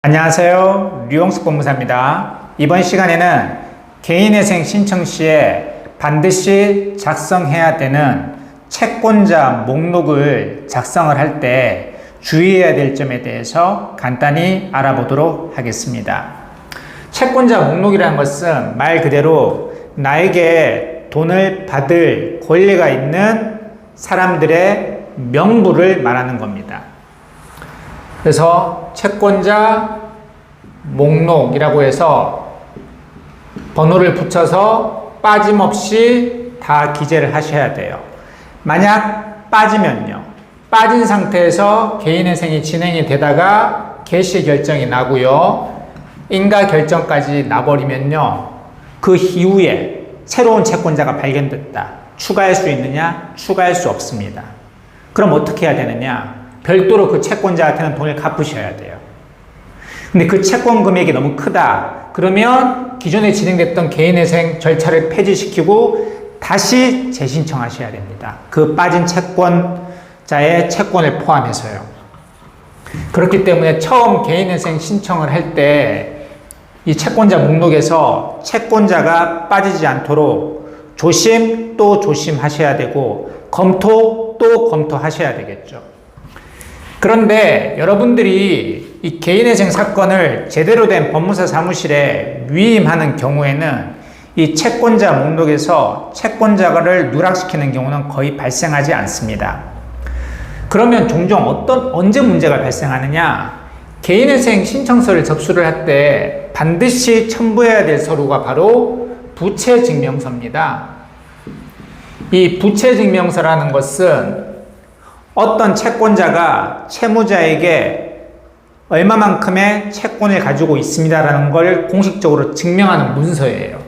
안녕하세요. 류용숙 법무사입니다. 이번 시간에는 개인회생 신청 시에 반드시 작성해야 되는 채권자 목록을 작성을 할 때 주의해야 될 점에 대해서 간단히 알아보도록 하겠습니다. 채권자 목록이라는 것은 말 그대로 나에게 돈을 받을 권리가 있는 사람들의 명부를 말하는 겁니다. 그래서 채권자 목록이라고 해서 번호를 붙여서 빠짐없이 다 기재를 하셔야 돼요. 만약 빠지면요, 빠진 상태에서 개인회생이 진행이 되다가 개시 결정이 나고요, 인가 결정까지 나버리면요, 그 이후에 새로운 채권자가 발견됐다, 추가할 수 있느냐? 추가할 수 없습니다. 그럼 어떻게 해야 되느냐? 별도로 그 채권자한테는 돈을 갚으셔야 돼요. 근데 그 채권 금액이 너무 크다 그러면 기존에 진행됐던 개인회생 절차를 폐지시키고 다시 재신청하셔야 됩니다. 그 빠진 채권자의 채권을 포함해서요. 그렇기 때문에 처음 개인회생 신청을 할 때 이 채권자 목록에서 채권자가 빠지지 않도록 조심 또 조심하셔야 되고 검토 또 검토하셔야 되겠죠. 그런데 여러분들이 이 개인회생 사건을 제대로 된 법무사 사무실에 위임하는 경우에는 이 채권자 목록에서 채권자를 누락시키는 경우는 거의 발생하지 않습니다. 그러면 종종 언제 문제가 발생하느냐? 개인회생 신청서를 접수를 할 때 반드시 첨부해야 될 서류가 바로 부채증명서입니다. 이 부채증명서라는 것은 어떤 채권자가 채무자에게 얼마만큼의 채권을 가지고 있습니다라는 걸 공식적으로 증명하는 문서예요.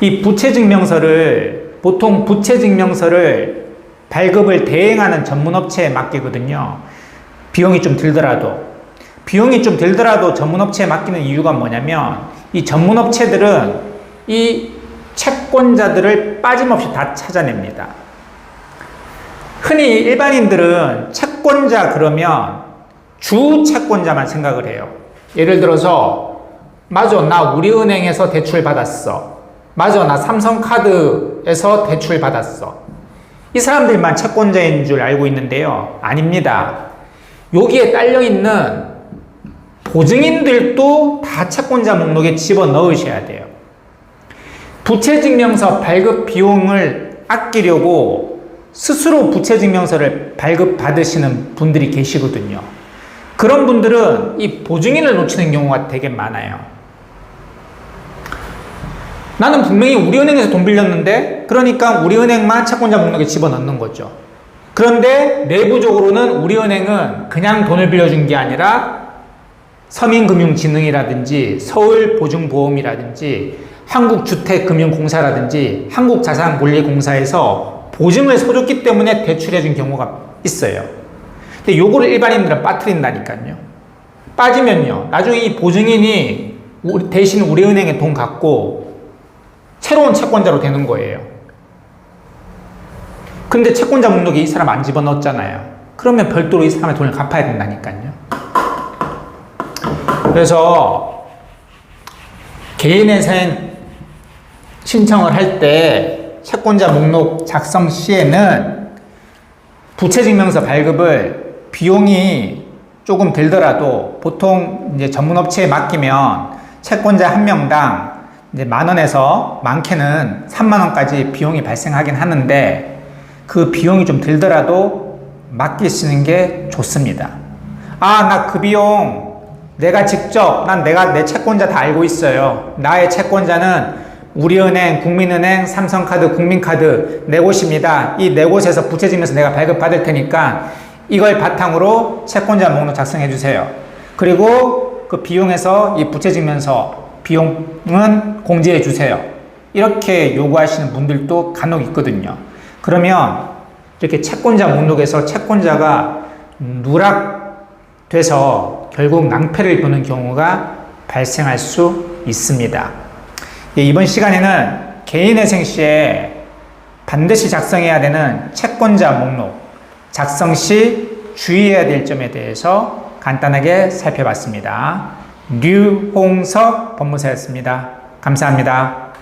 이 부채증명서를 보통 부채증명서를 발급을 대행하는 전문업체에 맡기거든요. 비용이 좀 들더라도 전문업체에 맡기는 이유가 뭐냐면 이 전문업체들은 이 채권자들을 빠짐없이 다 찾아냅니다. 흔히 일반인들은 채권자 그러면 주 채권자만 생각을 해요. 예를 들어서 맞아, 나 우리은행에서 대출 받았어. 맞아, 나 삼성카드에서 대출 받았어. 이 사람들만 채권자인 줄 알고 있는데요. 아닙니다. 여기에 딸려있는 보증인들도 다 채권자 목록에 집어넣으셔야 돼요. 부채증명서 발급 비용을 아끼려고 스스로 부채증명서를 발급받으시는 분들이 계시거든요. 그런 분들은 이 보증인을 놓치는 경우가 되게 많아요. 나는 분명히 우리은행에서 돈 빌렸는데, 그러니까 우리은행만 채권자 목록에 집어넣는 거죠. 그런데 내부적으로는 우리은행은 그냥 돈을 빌려준 게 아니라 서민금융진흥이라든지 서울보증보험이라든지 한국주택금융공사라든지 한국자산관리공사에서 보증을 서줬기 때문에 대출해준 경우가 있어요. 근데 요거를 일반인들은 빠뜨린다니까요. 빠지면요, 나중에 이 보증인이 대신 우리은행에 돈 갖고 새로운 채권자로 되는 거예요. 근데 채권자 목록에 이 사람 안 집어넣었잖아요. 그러면 별도로 이 사람의 돈을 갚아야 된다니까요. 그래서 개인회생 신청을 할 때 채권자 목록 작성 시에는 부채증명서 발급을 비용이 조금 들더라도 보통 이제 전문업체에 맡기면 채권자 한 명당 이제 10,000원에서 많게는 30,000원까지 비용이 발생하긴 하는데 그 비용이 좀 들더라도 맡기시는 게 좋습니다. 나 그 비용 내가 직접, 내가 내 채권자 다 알고 있어요. 나의 채권자는 우리은행, 국민은행, 삼성카드, 국민카드 네 곳입니다. 이 네 곳에서 부채증명서 내가 발급받을 테니까 이걸 바탕으로 채권자 목록 작성해 주세요. 그리고 그 비용에서 이 부채증명서 비용은 공제해 주세요. 이렇게 요구하시는 분들도 간혹 있거든요. 그러면 이렇게 채권자 목록에서 채권자가 누락돼서 결국 낭패를 보는 경우가 발생할 수 있습니다. 이번 시간에는 개인회생 시에 반드시 작성해야 되는 채권자 목록 작성 시 주의해야 될 점에 대해서 간단하게 살펴봤습니다. 류홍석 법무사였습니다. 감사합니다.